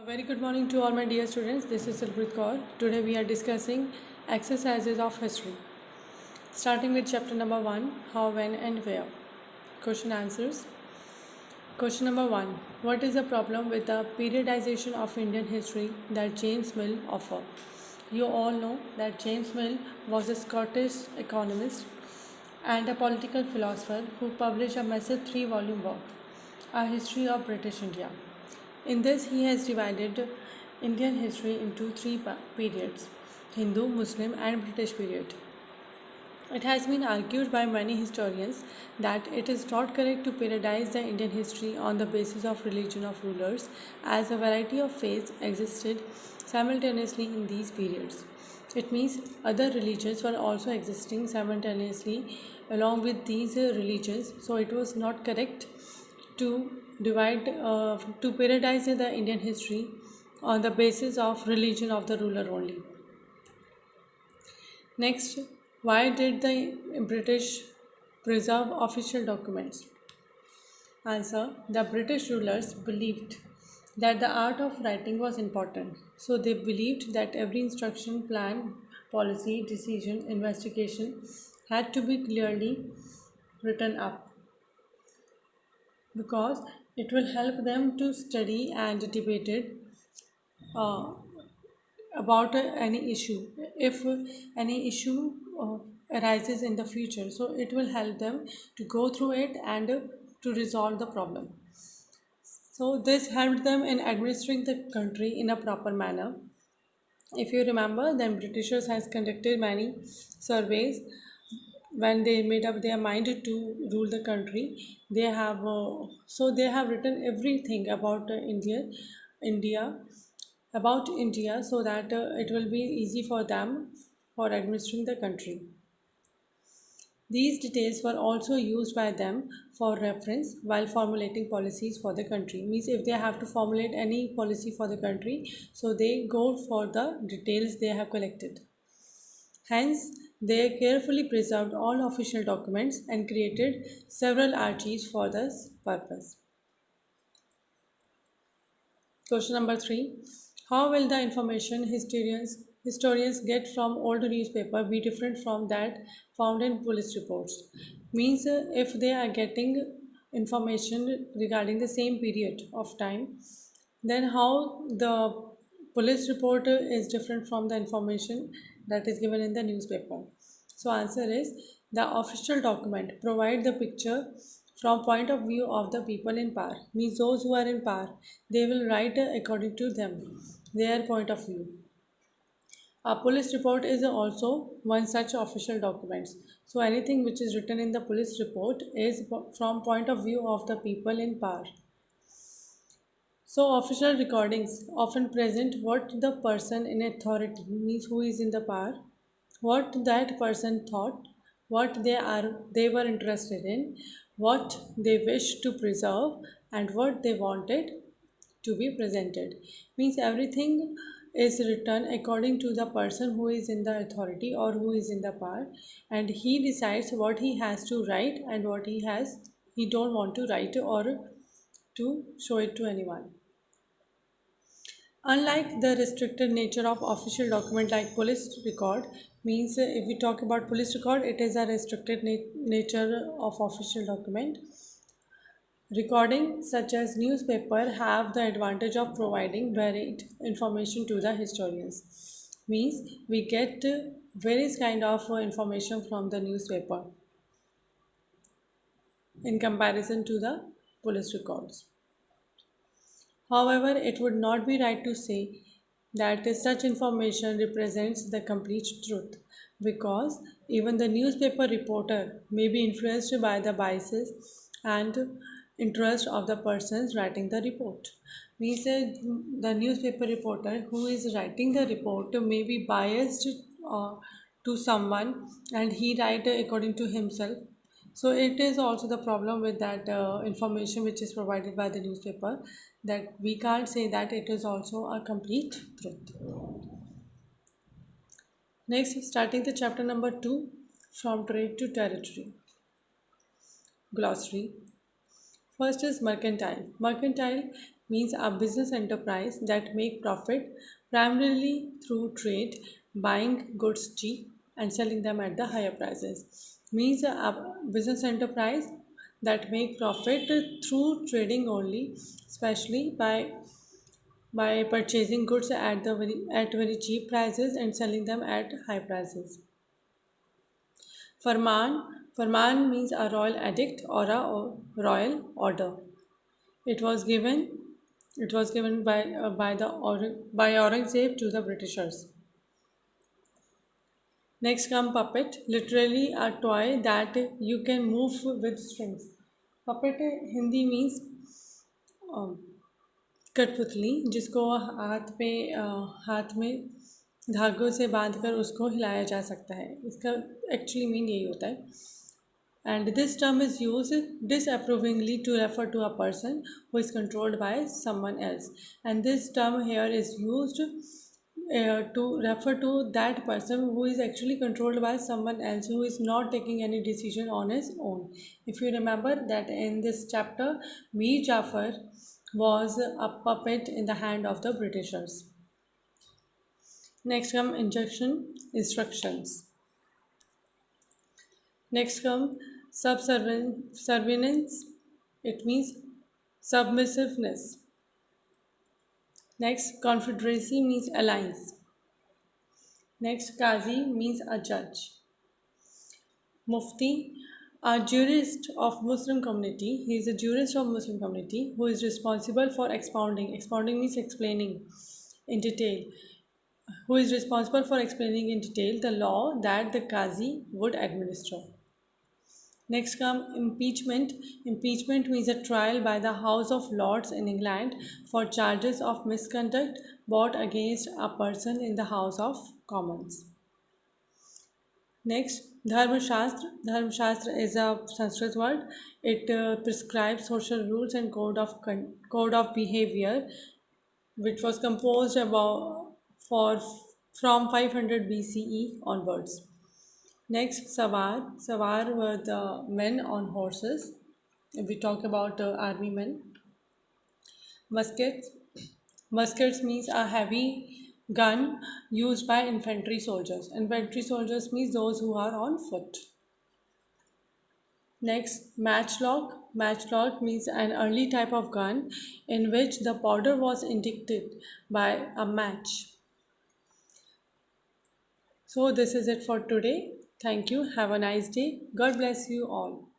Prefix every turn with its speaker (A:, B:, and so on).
A: Very good morning to all my dear students. This is Silpreet Kaur. Today we are discussing exercises of history. Starting with chapter number 1, how, when and where. Question answers. Question number 1. What is the problem with the periodization of Indian history that James Mill offered? You all know that James Mill was a Scottish economist and a political philosopher who published a massive 3-volume work, A History of British India. In this, he has divided Indian history into 3 periods: Hindu, Muslim, and British period. It has been argued by many historians that it is not correct to periodize the Indian history on the basis of religion of rulers, as a variety of faiths existed simultaneously in these periods. It means other religions were also existing simultaneously along with these religions, so it was not correct to to periodize the Indian history on the basis of religion of the ruler only. Next, why did the British preserve official documents? Answer: the British rulers believed that the art of writing was important, so they believed that every instruction, plan, policy, decision, investigation had to be clearly written up, because it will help them to study and debate it uh, about any issue. If any issue arises in the future, so it will help them to go through it and to resolve the problem. So this helped them in administering the country in a proper manner. If you remember, then Britishers has conducted many surveys when they made up their mind to rule the country. They have written everything about India, about India, so that it will be easy for them for administering the country. These details were also used by them for reference while formulating policies for the country. Means if they have to formulate any policy for the country, so they go for the details they have collected. Hence, they carefully preserved all official documents and created several archives for this purpose. Question number 3. How will the information historians get from old newspaper be different from that found in police reports? Means if they are getting information regarding the same period of time, then how the police report is different from the information that is given in the newspaper? So answer is, the official document provide the picture from point of view of the people in power. Means those who are in power, they will write according to them, their point of view. A police report is also one such official document. So anything which is written in the police report is from point of view of the people in power. So official recordings often present what the person in authority, means who is in the power, what that person thought, what they were interested in, what they wish to preserve, and what they wanted to be presented. Means everything is written according to the person who is in the authority or who is in the power, and he decides what he has to write and what he don't want to write or to show it to anyone. Unlike the restricted nature of official document like police record, means if we talk about police record, it is a restricted nature of official document. Recording such as newspaper have the advantage of providing varied information to the historians. Means we get various kind of information from the newspaper in comparison to the police records. However, it would not be right to say that such information represents the complete truth, because even the newspaper reporter may be influenced by the biases and interest of the persons writing the report. We said the newspaper reporter who is writing the report may be biased to someone, and he write according to himself. So it is also the problem with that information which is provided by the newspaper, that we can't say that it is also a complete truth. Next, starting the chapter number 2, from trade to territory. Glossary. First is mercantile. Mercantile means a business enterprise that make profit primarily through trade, buying goods cheap and selling them at the higher prices. Means a business enterprise that make profit through trading only, especially by purchasing goods at very cheap prices and selling them at high prices. Farman means a royal edict or a royal order. It was given it was given by Aurangzeb to the Britishers. Next come puppet, literally a toy that you can move with strings. Puppet Hindi means कठपुतली जिसको हाथ में धागों से बांध कर उसको हिलाया जा सकता है. इसका एक्चुअली मीन यही होता है. And this term is used disapprovingly to refer to a person who is controlled by someone else. And this term here is used to refer to that person who is actually controlled by someone else, who is not taking any decision on his own. If you remember that in this chapter, Mir Jafar was a puppet in the hand of the Britishers. Next come instructions. Next come subservience. It means submissiveness. Next, confederacy means alliance. Next, qazi means a judge. Mufti, a jurist of Muslim community. He is a jurist of Muslim community who is responsible for expounding. Expounding means explaining in detail. Who is responsible for explaining in detail the law that the qazi would administer. Next come impeachment. Impeachment means a trial by the House of Lords in England for charges of misconduct brought against a person in the House of Commons. Next, Dharmashastra. Dharmashastra is a Sanskrit word. It prescribes social rules and code of behavior, which was composed from 500 BCE onwards. Next, Sawar. Sawar were the men on horses. If we talk about army men. Muskets. Muskets means a heavy gun used by infantry soldiers. Infantry soldiers means those who are on foot. Next, matchlock. Matchlock means an early type of gun in which the powder was ignited by a match. So this is it for today. Thank you. Have a nice day. God bless you all.